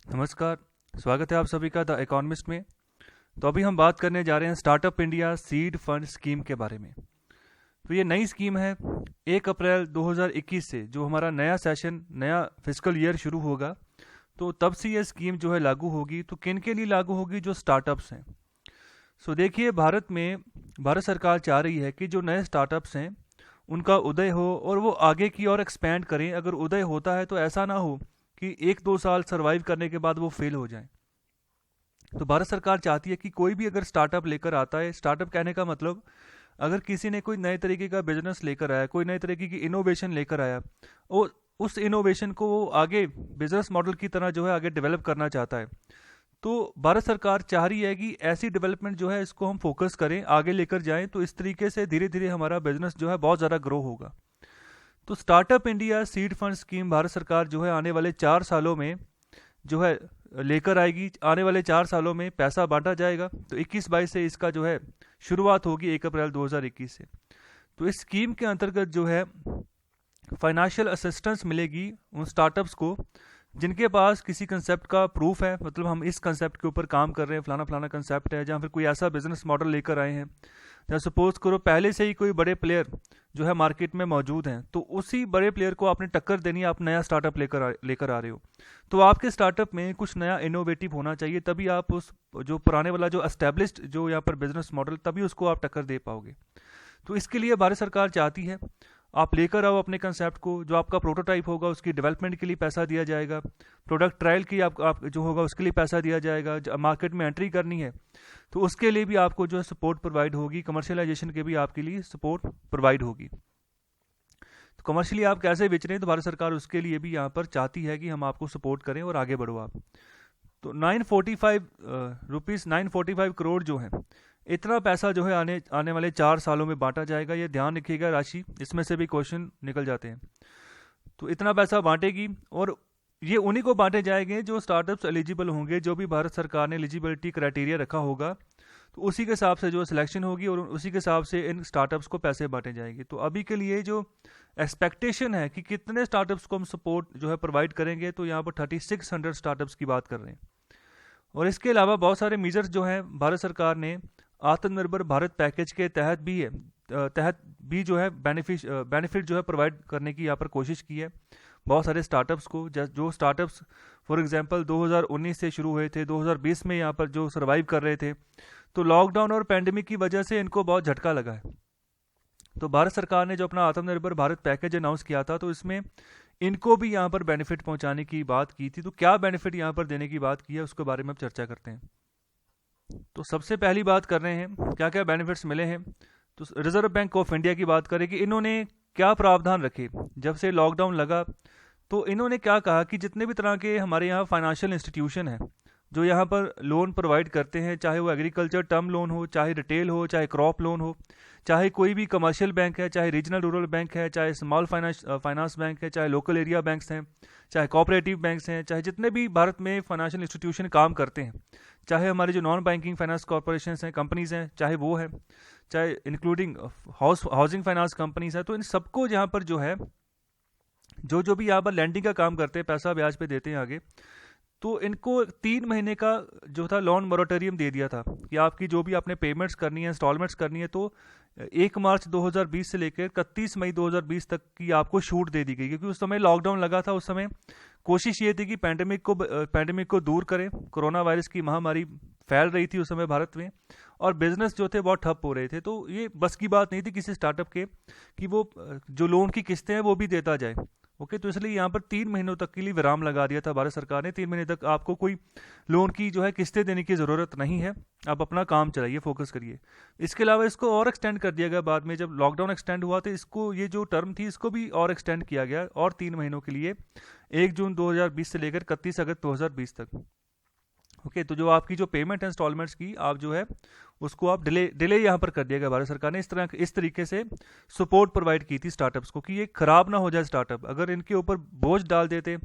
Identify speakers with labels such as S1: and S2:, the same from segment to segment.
S1: नमस्कार। स्वागत है आप सभी का द इकोनॉमिस्ट में। तो अभी हम बात करने जा रहे हैं startup India seed fund scheme के बारे में। तो ये नई स्कीम है। 1 अप्रैल 2021 से जो हमारा नया सेशन, नया फिस्कल ईयर शुरू होगा, तो तब से ये स्कीम जो है लागू होगी। तो किन के लिए लागू होगी? जो स्टार्टअप्स हैं। देखिए, भारत सरकार चाह रही है कि जो नए स्टार्टअप्स हैं उनका उदय हो और वो आगे की ओर एक्सपैंड करें। अगर उदय होता है तो ऐसा ना हो कि 1-2 साल सरवाइव करने के बाद वो फेल हो जाए। तो भारत सरकार चाहती है कि कोई भी अगर स्टार्टअप लेकर आता है, स्टार्टअप कहने का मतलब अगर किसी ने कोई नए तरीके का बिजनेस लेकर आया, कोई नए तरीके की इनोवेशन लेकर आया, और उस इनोवेशन को वो आगे बिजनेस मॉडल की तरह जो है आगे डेवलप करना चाहता है, तो भारत सरकार चाह रही है कि ऐसी डेवलपमेंट जो है इसको हम फोकस करें, आगे लेकर जाएं। तो इस तरीके से धीरे धीरे हमारा बिजनेस जो है बहुत ज़्यादा ग्रो होगा। तो startup India seed fund scheme Bharat सरकार जो है आने वाले 4 सालों में जो है लेकर आएगी। आने वाले 4 सालों में पैसा बांटा जाएगा। तो 21-22 से इसका जो है शुरुआत होगी, 1 अप्रैल 2021 से। तो इस स्कीम के अंतर्गत जो है फाइनेंशियल असिस्टेंस मिलेगी उन स्टार्टअप्स को जिनके पास किसी कंसेप्ट का प्रूफ है, मतलब हम इस कंसेप्ट के ऊपर काम कर रहे हैं, फलाना फलाना कंसेप्ट है, जहाँ फिर कोई ऐसा बिजनेस मॉडल लेकर आए हैं, या सपोज करो पहले से ही कोई बड़े प्लेयर जो है मार्केट में मौजूद हैं, तो उसी बड़े प्लेयर को आपने टक्कर देनी है। आप नया स्टार्टअप लेकर आ रहे हो, तो आपके स्टार्टअप में कुछ नया इनोवेटिव होना चाहिए, तभी आप उस जो पुराने वाला जो एस्टेब्लिश्ड जो यहाँ पर बिजनेस मॉडल, तभी उसको आप टक्कर दे पाओगे। तो इसके लिए भारत सरकार चाहती है आप लेकर आओ अपने कंसेप्ट को। जो आपका प्रोटोटाइप होगा उसकी डेवलपमेंट के लिए पैसा दिया जाएगा, प्रोडक्ट ट्रायल की आप जो होगा उसके लिए पैसा दिया जाएगा, मार्केट में एंट्री करनी है तो उसके लिए भी आपको जो है सपोर्ट प्रोवाइड होगी, कमर्शियलाइजेशन के भी आपके लिए सपोर्ट प्रोवाइड होगी। तो कमर्शियली आप कैसे बेच रहे हैं, तो भारत सरकार उसके लिए भी यहाँ पर चाहती है कि हम आपको सपोर्ट करें और आगे बढ़ो आप। तो 945 करोड़ जो है, इतना पैसा जो है आने आने वाले 4 सालों में बांटा जाएगा। ये ध्यान रखिएगा राशि, इसमें से भी क्वेश्चन निकल जाते हैं। तो इतना पैसा बांटेगी और ये उन्हीं को बांटे जाएंगे जो स्टार्टअप्स एलिजिबल होंगे, जो भी भारत सरकार ने एलिजिबिलिटी क्राइटेरिया रखा होगा, तो उसी के हिसाब से जो सिलेक्शन होगी और उसी के हिसाब से इन स्टार्टअप्स को पैसे बांटे जाएंगे। तो अभी के लिए जो एक्सपेक्टेशन है कि कितने स्टार्टअप्स को हम सपोर्ट जो है प्रोवाइड करेंगे, तो यहाँ पर 3600 स्टार्टअप्स की बात कर रहे हैं। और इसके अलावा बहुत सारे मीजर्स जो हैं भारत सरकार ने आत्मनिर्भर भारत पैकेज के तहत भी जो है बेनिफिट जो है प्रोवाइड करने की यहाँ पर कोशिश की है बहुत सारे स्टार्टअप्स को। जो स्टार्टअप्स फॉर एग्जांपल 2019 से शुरू हुए थे, 2020 में यहाँ पर जो सर्वाइव कर रहे थे, तो लॉकडाउन और पैंडेमिक की वजह से इनको बहुत झटका लगा है। तो भारत सरकार ने जो अपना आत्मनिर्भर भारत पैकेज अनाउंस किया था, तो इसमें इनको भी यहाँ पर बेनिफिट पहुंचाने की बात की थी। तो क्या बेनिफिट यहाँ पर देने की बात की है उसके बारे में अब चर्चा करते हैं। तो सबसे पहली बात कर रहे हैं क्या क्या बेनिफिट्स मिले हैं। तो रिजर्व बैंक ऑफ इंडिया की बात करें कि इन्होंने क्या प्रावधान रखे जब से लॉकडाउन लगा। तो इन्होंने क्या कहा कि जितने भी तरह के हमारे यहाँ फाइनेंशियल इंस्टीट्यूशन हैं जो यहाँ पर लोन प्रोवाइड करते हैं, चाहे वो एग्रीकल्चर टर्म लोन हो, चाहे रिटेल हो, चाहे क्रॉप लोन हो, चाहे कोई भी कमर्शियल बैंक है, चाहे रीजनल रूरल बैंक है, चाहे स्मॉल फाइनेंस बैंक है, चाहे लोकल एरिया बैंक्स हैं, चाहे कोऑपरेटिव बैंक्स हैं, चाहे जितने भी भारत में फाइनेंशियल इंस्टीट्यूशन काम करते हैं, चाहे हमारे जो नॉन बैंकिंग फाइनेंस कॉरपोरेशन हैं, कंपनीज हैं, चाहे वो हैं, चाहे इंक्लूडिंग हाउसिंग फाइनेंस कंपनीज हैं, तो इन सबको यहाँ पर जो है जो भी यहाँ पर लैंडिंग का काम करते हैं, पैसा ब्याज पे देते हैं आगे, तो इनको 3 महीने का जो था लोन मोरेटोरियम दे दिया था कि आपकी जो भी आपने पेमेंट्स करनी है, इंस्टॉलमेंट्स करनी है, तो 1 मार्च 2020 से लेकर 31 मई 2020 तक की आपको छूट दे दी गई। क्योंकि उस समय लॉकडाउन लगा था, उस समय कोशिश ये थी कि पैंडेमिक को दूर करें। कोरोना वायरस की महामारी फैल रही थी उस समय भारत में और बिजनेस जो थे बहुत ठप हो रहे थे। तो ये बस की बात नहीं थी किसी स्टार्टअप के कि वो जो लोन की किस्तें हैं वो भी देता जाए। ओके, तो इसलिए यहाँ पर 3 महीनों तक के लिए विराम लगा दिया था भारत सरकार ने। 3 महीने तक आपको कोई लोन की जो है किस्तें देने की ज़रूरत नहीं है, आप अपना काम चलाइए, फोकस करिए। इसके अलावा इसको और एक्सटेंड कर दिया गया बाद में, जब लॉकडाउन एक्सटेंड हुआ तो इसको ये जो टर्म थी इसको भी और एक्सटेंड किया गया और 3 महीनों के लिए, 1 जून 2020 से लेकर 31 अगस्त 2020 तक। ओके, तो जो आपकी जो पेमेंट है इंस्टॉलमेंट्स की, आप जो है उसको आप डिले यहाँ पर कर दिया गया भारत सरकार ने। इस तरीके से सपोर्ट प्रोवाइड की थी स्टार्टअप्स को कि ये खराब ना हो जाए स्टार्टअप। अगर इनके ऊपर बोझ डाल देते,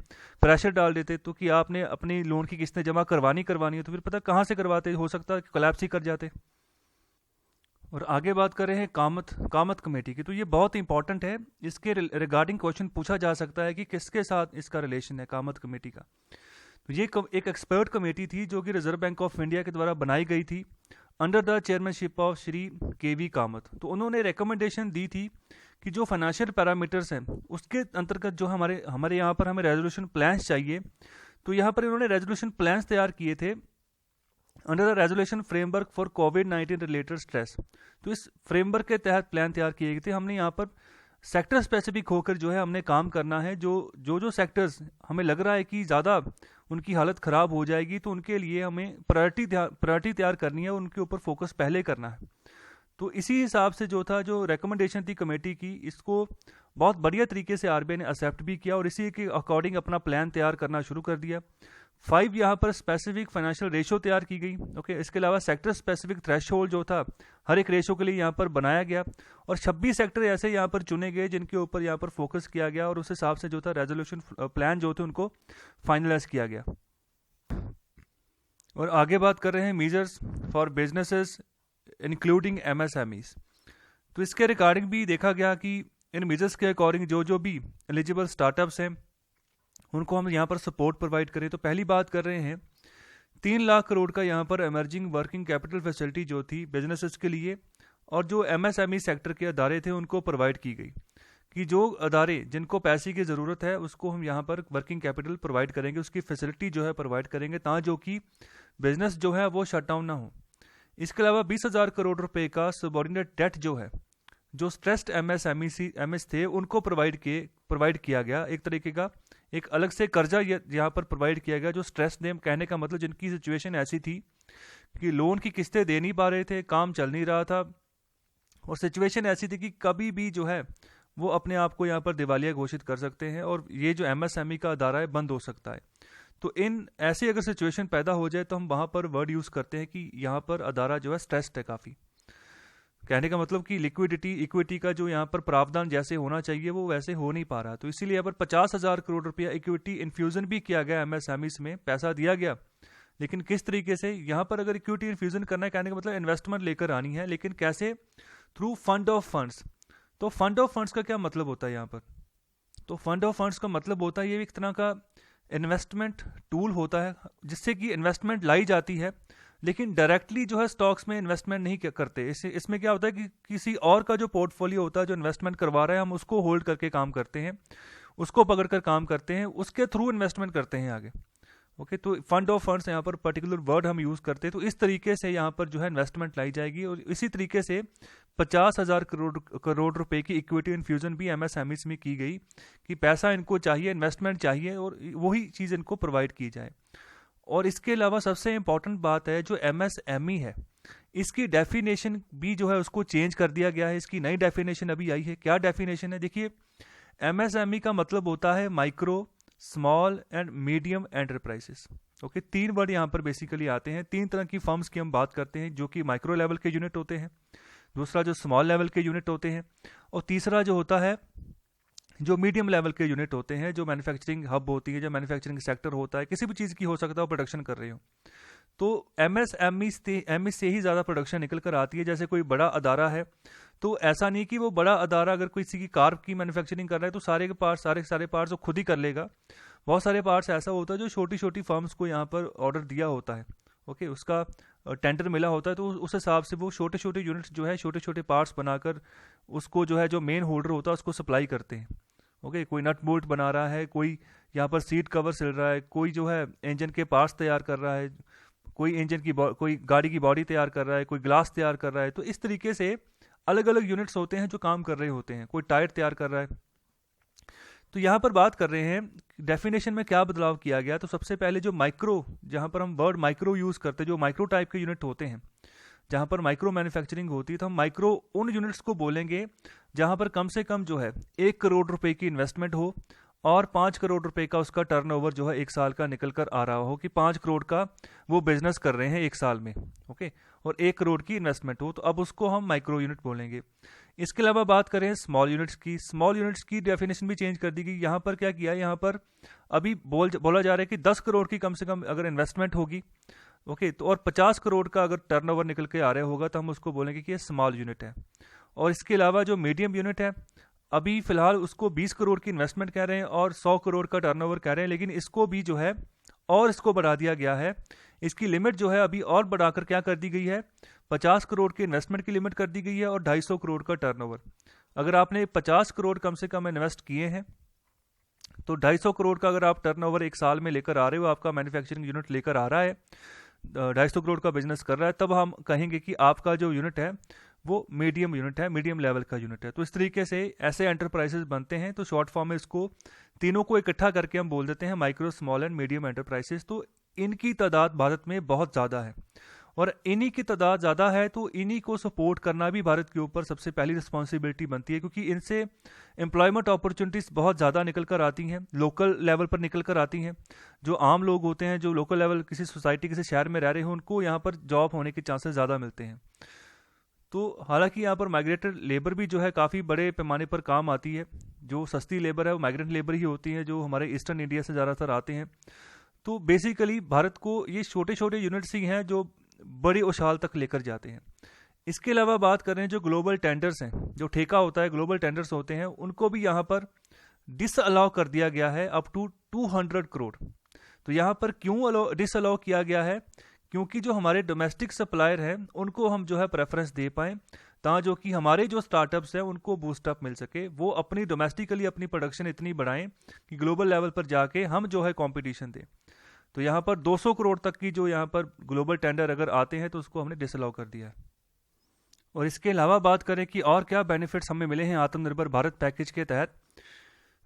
S1: प्रेशर डाल देते, तो कि आपने अपनी लोन की किस्तें जमा करवानी है, तो फिर पता कहाँ से करवाते, हो सकता है कोलैप्स ही कर जाते। और आगे बात कर रहे हैं कामत कमेटी की। तो ये बहुत इंपॉर्टेंट है, इसके रिगार्डिंग क्वेश्चन पूछा जा सकता है कि किसके साथ इसका रिलेशन है कामत कमेटी का। तो ये एक एक्सपर्ट कमेटी थी जो कि रिजर्व बैंक ऑफ इंडिया के द्वारा बनाई गई थी under the chairmanship of Shri KV. Kamat. तो उन्होंने रिकमेंडेशन दी थी कि जो फाइनेंशियल पैरामीटर्स हैं उसके अंतर्गत जो हमारे हमारे यहाँ पर हमें रेजोल्यूशन प्लान्स चाहिए। तो यहाँ पर इन्होंने रेजोल्यूशन प्लान्स तैयार किए थे under the resolution framework for covid related stress. तो इस फ्रेमवर्क के तहत प्लान तैयार किए गए थे। हमने यहाँ पर सेक्टर स्पेसिफिक होकर जो है हमने काम करना है। जो सेक्टर्स हमें लग रहा है कि ज़्यादा उनकी हालत ख़राब हो जाएगी तो उनके लिए हमें प्रायोरिटी तैयार करनी है, उनके ऊपर फोकस पहले करना है। तो इसी हिसाब से जो था, जो रिकमेंडेशन थी कमेटी की, इसको बहुत बढ़िया तरीके से आरबीआई ने एक्सेप्ट भी किया और इसी के अकॉर्डिंग अपना प्लान तैयार करना शुरू कर दिया। 5 यहाँ पर स्पेसिफिक फाइनेंशियल रेशो तैयार की गई। ओके, इसके अलावा सेक्टर स्पेसिफिक थ्रेशोल्ड जो था हर एक रेशो के लिए यहाँ पर बनाया गया और 26 सेक्टर ऐसे यहाँ पर चुने गए जिनके ऊपर यहाँ पर फोकस किया गया और उस हिसाब से जो था रेजोल्यूशन प्लान जो थे उनको फाइनलाइज किया गया। और आगे बात कर रहे हैं measures for businesses including MSMEs। तो इसके रिगार्डिंग भी देखा गया कि इन मेजर्स के अकॉर्डिंग जो भी एलिजिबल स्टार्टअप्स हैं उनको हम यहाँ पर सपोर्ट प्रोवाइड करें। तो पहली बात कर रहे हैं 3 लाख करोड़ का यहाँ पर एमर्जिंग वर्किंग कैपिटल फैसिलिटी जो थी बिजनेसेस के लिए और जो MSME सेक्टर के अदारे थे उनको प्रोवाइड की गई कि जो अदारे जिनको पैसे की ज़रूरत है उसको हम यहाँ पर वर्किंग कैपिटल प्रोवाइड करेंगे, उसकी फैसिलिटी जो है प्रोवाइड करेंगे जो कि बिजनेस जो है वो शट डाउन ना हो। इसके अलावा 20,000 करोड़ रुपए का सबऑर्डिनेट डेट जो है, जो स्ट्रेस्ड MSMEs थे उनको प्रोवाइड किया गया। एक तरीके का एक अलग से कर्जा यहाँ पर प्रोवाइड किया गया जो स्ट्रेस ने, कहने का मतलब जिनकी सिचुएशन ऐसी थी कि लोन की किस्तें दे नहीं पा रहे थे, काम चल नहीं रहा था और सिचुएशन ऐसी थी कि कभी भी जो है वो अपने आप को यहाँ पर दिवालिया घोषित कर सकते हैं और ये जो MSME का अदारा है बंद हो सकता है। तो इन ऐसी अगर सिचुएशन पैदा हो जाए तो हम वहाँ पर वर्ड यूज़ करते हैं कि यहाँ पर अदारा जो है स्ट्रेस्ड है काफ़ी। कहने का मतलब कि लिक्विडिटी इक्विटी का जो यहाँ पर प्रावधान जैसे होना चाहिए वो वैसे हो नहीं पा रहा। तो इसीलिए यहाँ पर 50,000 करोड़ रुपया इक्विटी इन्फ्यूजन भी किया गया, MSMEs में पैसा दिया गया। लेकिन किस तरीके से यहाँ पर अगर इक्विटी इन्फ्यूजन करना है, कहने का मतलब इन्वेस्टमेंट लेकर आनी है, लेकिन कैसे? Through fund of funds. तो फंड ऑफ फंड्स का क्या मतलब होता है यहाँ पर? तो फंड ऑफ फंड्स का मतलब होता है ये एक तरह का इन्वेस्टमेंट टूल होता है जिससे कि इन्वेस्टमेंट लाई जाती है, लेकिन डायरेक्टली जो है स्टॉक्स में इन्वेस्टमेंट नहीं करते। इसमें क्या होता है कि किसी और का जो पोर्टफोलियो होता है जो इन्वेस्टमेंट करवा रहा है, हम उसको होल्ड करके काम करते हैं, उसको पकड़ कर काम करते हैं, उसके थ्रू इन्वेस्टमेंट करते हैं आगे। ओके, तो फंड ऑफ फंड्स यहाँ पर पर्टिकुलर वर्ड हम यूज़ करते हैं। तो इस तरीके से यहाँ पर जो है इन्वेस्टमेंट लाई जाएगी और इसी तरीके से 50,000 करोड़ रुपए की इक्विटी इन्फ्यूजन भी MSMEs में की गई कि पैसा इनको चाहिए, इन्वेस्टमेंट चाहिए और वही चीज़ इनको प्रोवाइड की जाए। और इसके अलावा सबसे इंपॉर्टेंट बात है जो MSME है, इसकी डेफिनेशन भी जो है उसको चेंज कर दिया गया है। इसकी नई डेफिनेशन अभी आई है। क्या डेफिनेशन है? देखिए, MSME का मतलब होता है micro, small and medium enterprises. Okay, 3 word यहाँ पर बेसिकली आते हैं। 3 तरह की फर्म्स की हम बात करते हैं जो कि माइक्रो लेवल के यूनिट होते हैं, दूसरा जो स्मॉल लेवल के यूनिट होते हैं और तीसरा जो होता है जो मीडियम लेवल के यूनिट होते हैं, जो मैन्युफैक्चरिंग हब होती है, जो मैन्युफैक्चरिंग सेक्टर होता है, किसी भी चीज़ की हो सकता है प्रोडक्शन कर रहे हो। तो MSME से ही ज़्यादा प्रोडक्शन निकल कर आती है। जैसे कोई बड़ा अदारा है तो ऐसा नहीं कि वो बड़ा अदारा अगर किसी की कार की मैन्युफैक्चरिंग कर रहा है तो सारे पार्ट्स वो खुद ही कर लेगा। बहुत सारे पार्ट्स ऐसा होता है जो छोटी छोटी फर्म्स को यहाँ पर ऑर्डर दिया होता है। ओके, उसका टेंडर मिला होता है तो उस हिसाब से वो छोटे छोटे यूनिट्स जो है छोटे छोटे पार्ट्स बनाकर उसको जो है जो मेन होल्डर होता है उसको सप्लाई करते हैं। ओके, कोई नट बोल्ट बना रहा है, कोई यहाँ पर सीट कवर सिल रहा है, कोई जो है इंजन के पार्ट्स तैयार कर रहा है, कोई गाड़ी की बॉडी तैयार कर रहा है, कोई ग्लास तैयार कर रहा है। तो इस तरीके से अलग अलग यूनिट्स होते हैं जो काम कर रहे होते हैं। कोई टायर तैयार कर रहा है। तो यहाँ पर बात कर रहे हैं डेफिनेशन में क्या बदलाव किया गया। तो सबसे पहले जो माइक्रो, जहाँ पर हम वर्ड माइक्रो यूज़ करते हैं, जो माइक्रो टाइप के यूनिट होते हैं जहाँ पर माइक्रो मैन्युफैक्चरिंग होती है, तो हम माइक्रो उन यूनिट्स को बोलेंगे जहाँ पर कम से कम जो है 1 करोड़ रुपए की इन्वेस्टमेंट हो और 5 करोड़ रुपए का उसका टर्नओवर जो है 1 साल का निकल कर आ रहा हो, कि 5 करोड़ का वो बिजनेस कर रहे हैं 1 साल में। ओके, और 1 करोड़ की इन्वेस्टमेंट हो, तो अब उसको हम माइक्रो यूनिट बोलेंगे। इसके अलावा बात करें स्मॉल यूनिट्स की डेफिनेशन भी चेंज कर दी गई। यहाँ पर क्या किया, यहाँ पर अभी बोला जा रहा है कि 10 करोड़ की कम से कम अगर इन्वेस्टमेंट होगी, ओके, तो और 50 करोड़ का अगर टर्नओवर निकल के आ रहा होगा तो हम उसको बोलेंगे कि ये स्मॉल यूनिट है। और इसके अलावा जो मीडियम यूनिट है, अभी फिलहाल उसको 20 करोड़ की इन्वेस्टमेंट कह रहे हैं और 100 करोड़ का टर्नओवर कह रहे हैं, लेकिन इसको भी जो है और इसको बढ़ा दिया गया है। इसकी लिमिट जो है अभी और बढ़ाकर क्या कर दी गई है, 50 करोड़ के इन्वेस्टमेंट की लिमिट कर दी गई है और 250 करोड़ का टर्नओवर। अगर आपने 50 करोड़ कम से कम इन्वेस्ट किए हैं तो 250 करोड़ का अगर आप टर्नओवर एक साल में लेकर आ रहे हो, आपका मैन्युफैक्चरिंग यूनिट लेकर आ रहा है, 250 करोड़ का बिजनेस कर रहा है, तब हम कहेंगे कि आपका जो यूनिट है वो मीडियम यूनिट है, मीडियम लेवल का यूनिट है। तो इस तरीके से ऐसे एंटरप्राइजेस बनते हैं। तो शॉर्ट फॉर्म में इसको तीनों को इकट्ठा करके हम बोल देते हैं micro, small and medium enterprises. तो इनकी तादाद भारत में बहुत ज़्यादा है और इन्हीं की तादाद ज़्यादा है तो इन्हीं को सपोर्ट करना भी भारत के ऊपर सबसे पहली रिस्पॉन्सिबिलिटी बनती है, क्योंकि इनसे एम्प्लॉयमेंट अपॉर्चुनिटीज़ बहुत ज़्यादा निकल कर आती हैं, लोकल लेवल पर निकल कर आती हैं। जो आम लोग होते हैं, जो लोकल लेवल किसी सोसाइटी किसी शहर में रह रहे हैं, उनको यहाँ पर जॉब होने के चांसेस ज़्यादा मिलते हैं। तो हालांकि यहाँ पर माइग्रेटेड लेबर भी जो है काफ़ी बड़े पैमाने पर काम आती है। जो सस्ती लेबर है वो माइग्रेंट लेबर ही होती है, जो हमारे ईस्टर्न इंडिया से ज़्यादातर आते हैं। तो बेसिकली भारत को ये छोटे छोटे यूनिट्स ही हैं जो बड़ी उछाल तक लेकर जाते हैं। इसके अलावा बात करें जो ग्लोबल टेंडर्स हैं, जो ठेका होता है, ग्लोबल टेंडर्स होते हैं, उनको भी यहाँ पर डिसअलाउ कर दिया गया है अप टू 200 करोड़। तो यहाँ पर क्यों डिसअलाउ किया गया है, क्योंकि जो हमारे डोमेस्टिक सप्लायर हैं उनको हम जो है प्रेफरेंस दे पाएँ, ताकि जो कि हमारे जो स्टार्टअप्स हैं उनको बूस्टअप मिल सके, वो अपनी डोमेस्टिकली अपनी प्रोडक्शन इतनी बढ़ाएं कि ग्लोबल लेवल पर जाके हम जो है कंपटीशन दें। तो यहाँ पर 200 करोड़ तक की जो यहाँ पर ग्लोबल टेंडर अगर आते हैं तो उसको हमने डिसअलाउ कर दिया है। और इसके अलावा बात करें कि और क्या बेनिफिट्स हमें मिले हैं आत्मनिर्भर भारत पैकेज के तहत,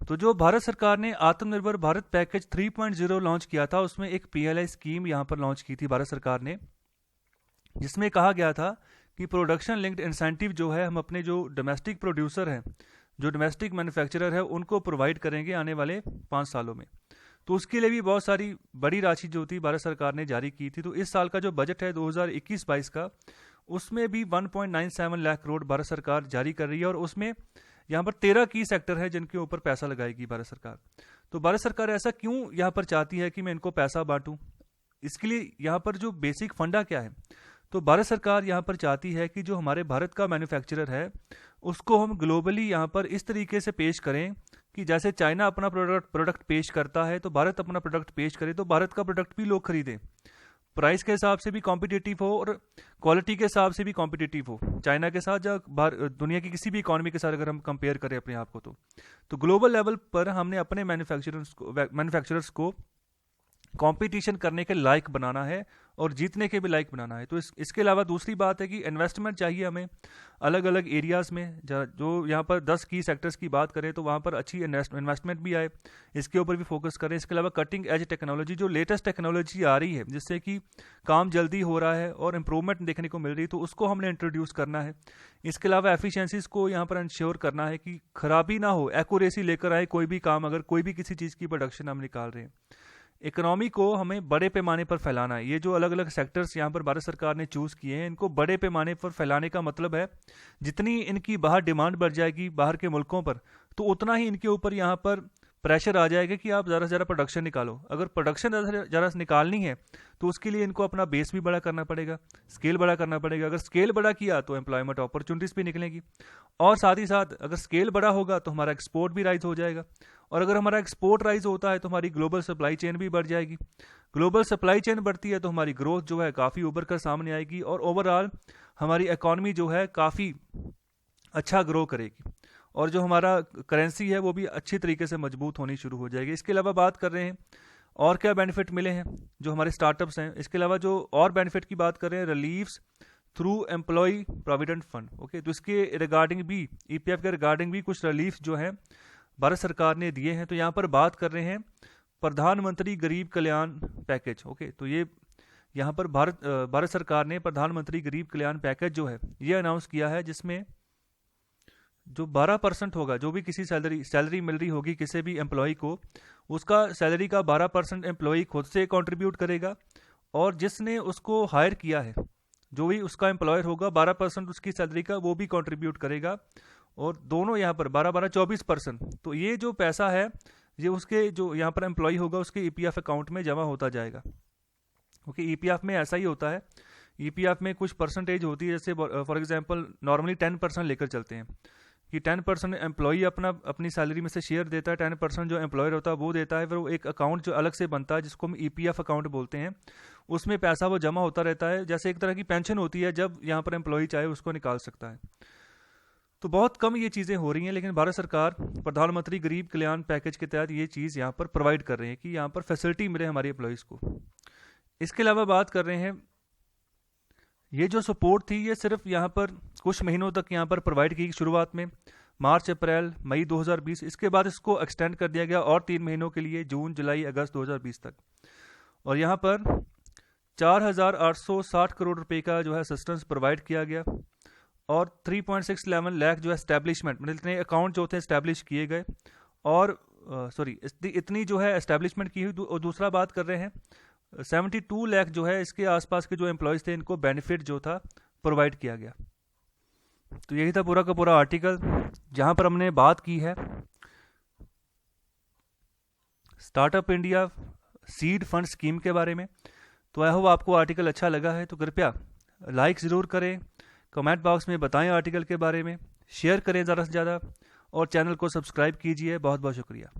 S1: तो जो भारत सरकार ने आत्मनिर्भर भारत पैकेज 3.0 लॉन्च किया था, उसमें एक PLI स्कीम यहाँ पर लॉन्च की थी भारत सरकार ने, जिसमें कहा गया था कि प्रोडक्शन लिंक्ड इंसेंटिव जो है हम अपने जो डोमेस्टिक प्रोड्यूसर हैं, जो डोमेस्टिक मैन्युफैक्चरर है, उनको प्रोवाइड करेंगे आने वाले 5 सालों में। तो उसके लिए भी बहुत सारी बड़ी राशि जो थी भारत सरकार ने जारी की थी। तो इस साल का जो बजट है 2021-22 का, उसमें भी 1.97 लाख करोड़ भारत सरकार जारी कर रही है और उसमें यहाँ पर 13 की सेक्टर है जिनके ऊपर पैसा लगाएगी भारत सरकार। तो भारत सरकार ऐसा क्यों यहाँ पर चाहती है कि मैं इनको पैसा बांटूं, इसके लिए यहाँ पर जो बेसिक फंडा क्या है, तो भारत सरकार यहाँ पर चाहती है कि जो हमारे भारत का मैन्युफैक्चरर है उसको हम ग्लोबली यहाँ पर इस तरीके से पेश करें कि जैसे चाइना अपना प्रोडक्ट पेश करता है तो भारत अपना प्रोडक्ट पेश करे, तो भारत का प्रोडक्ट भी लोग खरीदें, प्राइस के हिसाब से भी कॉम्पिटिटिव हो और क्वालिटी के हिसाब से भी कॉम्पिटिटिव हो चाइना के साथ या दुनिया की किसी भी इकोनॉमी के साथ अगर हम कंपेयर करें अपने आप को। तो ग्लोबल लेवल पर हमने अपने मैन्युफैक्चरर्स को कंपटीशन करने के लायक बनाना है और जीतने के भी लायक बनाना है। तो इसके अलावा दूसरी बात है कि इन्वेस्टमेंट चाहिए हमें अलग अलग एरियाज़ में। जो यहाँ पर 10 की सेक्टर्स की बात करें तो वहाँ पर अच्छी इन्वेस्टमेंट भी आए, इसके ऊपर भी फोकस करें। इसके अलावा कटिंग एज टेक्नोलॉजी, जो लेटेस्ट टेक्नोलॉजी आ रही है जिससे कि काम जल्दी हो रहा है और इम्प्रूवमेंट देखने को मिल रही है, तो उसको हमने इंट्रोड्यूस करना है। इसके अलावा एफिशिएंसीज को यहाँ पर इंश्योर करना है कि खराबी ना हो, एक्यूरेसी लेकर आए कोई भी काम, अगर कोई भी किसी चीज़ की प्रोडक्शन हम निकाल रहे हैं। इकोनॉमी को हमें बड़े पैमाने पर फैलाना है। ये जो अलग अलग सेक्टर्स यहाँ पर भारत सरकार ने चूज़ किए हैं, इनको बड़े पैमाने पर फैलाने का मतलब है जितनी इनकी बाहर डिमांड बढ़ जाएगी बाहर के मुल्कों पर, तो उतना ही इनके ऊपर यहाँ पर प्रेशर आ जाएगा कि आप ज़्यादा से ज़्यादा प्रोडक्शन निकालो। अगर प्रोडक्शन ज़्यादा निकालनी है तो उसके लिए इनको अपना बेस भी बड़ा करना पड़ेगा, स्केल बड़ा करना पड़ेगा। अगर स्केल बड़ा किया तो एम्प्लॉयमेंट अपॉर्चुनिटीज़ भी निकलेंगी और साथ ही साथ अगर स्केल बड़ा होगा तो हमारा एक्सपोर्ट भी राइज हो जाएगा और अगर हमारा एक्सपोर्ट राइज होता है तो हमारी ग्लोबल सप्लाई चेन भी बढ़ जाएगी। ग्लोबल सप्लाई चेन बढ़ती है तो हमारी ग्रोथ जो है काफ़ी उभर कर सामने आएगी और ओवरऑल हमारी इकॉनमी जो है काफ़ी अच्छा ग्रो करेगी और जो हमारा करेंसी है वो भी अच्छी तरीके से मजबूत होनी शुरू हो जाएगी। इसके अलावा बात कर रहे हैं और क्या बेनिफिट मिले हैं जो हमारे स्टार्टअप्स हैं। इसके अलावा जो और बेनिफिट की बात कर रहे हैं, relieves through employ provident fund. Okay, तो इसके रिगार्डिंग भी EPF के रिगार्डिंग भी कुछ रिलीफ जो हैं भारत सरकार ने दिए हैं। तो यहाँ पर बात कर रहे हैं प्रधानमंत्री गरीब कल्याण पैकेज। ओके, तो ये यहाँ पर भारत सरकार ने प्रधानमंत्री गरीब कल्याण पैकेज जो है ये अनाउंस किया है, जिसमें जो 12% होगा, जो भी किसी सैलरी मिल रही होगी किसी भी एम्प्लॉय को, उसका सैलरी का 12% एम्प्लॉय खुद से कंट्रीब्यूट करेगा और जिसने उसको हायर किया है, जो भी उसका एम्प्लॉयर होगा, 12% उसकी सैलरी का वो भी कंट्रीब्यूट करेगा और दोनों यहाँ पर 12-12-24%। तो ये जो पैसा है ये उसके जो यहाँ पर एम्प्लॉय होगा उसके EPF अकाउंट में जमा होता जाएगा। ओके, EPF में ऐसा ही होता है। EPF में कुछ परसेंटेज होती है, जैसे फॉर एग्जांपल नॉर्मली 10% लेकर चलते हैं कि 10% एम्प्लॉई अपनी सैलरी में से शेयर देता है, 10% जो एम्प्लॉयर होता है वो देता है, फिर वो एक अकाउंट जो अलग से बनता है जिसको हम EPF अकाउंट बोलते हैं, उसमें पैसा वो जमा होता रहता है, जैसे एक तरह की पेंशन होती है, जब यहाँ पर एम्प्लॉई चाहे उसको निकाल सकता है। तो बहुत कम ये चीज़ें हो रही हैं, लेकिन भारत सरकार प्रधानमंत्री गरीब कल्याण पैकेज के तहत ये चीज़ यहाँ पर प्रोवाइड कर रही है कि यहाँ पर फैसिलिटी मिले हमारे एम्प्लॉयज़ को। इसके अलावा बात कर रहे हैं, ये जो सपोर्ट थी ये सिर्फ यहाँ पर कुछ महीनों तक यहाँ पर प्रोवाइड की शुरुआत में, मार्च अप्रैल मई 2020, इसके बाद इसको एक्सटेंड कर दिया गया और 3 महीनों के लिए, जून जुलाई अगस्त 2020 तक। और यहाँ पर 4,860 करोड़ रुपए का जो है असिस्टेंस प्रोवाइड किया गया, और 3.67 लाख जो है एस्टैब्लिशमेंट, मतलब इतने अकाउंट जो थे एस्टैब्लिश किए गए, और इतनी जो है एस्टैब्लिशमेंट की हुई। और दूसरा बात कर रहे हैं 72 लाख जो है इसके आसपास के जो एम्प्लॉयज़ थे इनको बेनिफिट जो था प्रोवाइड किया गया। तो यही था पूरा का पूरा आर्टिकल, जहां पर हमने बात की है startup India seed fund scheme के बारे में। तो आई होप आपको आर्टिकल अच्छा लगा है, तो कृपया लाइक ज़रूर करें, कमेंट बॉक्स में बताएं आर्टिकल के बारे में, शेयर करें ज़्यादा से ज़्यादा, और चैनल को सब्सक्राइब कीजिए। बहुत बहुत शुक्रिया।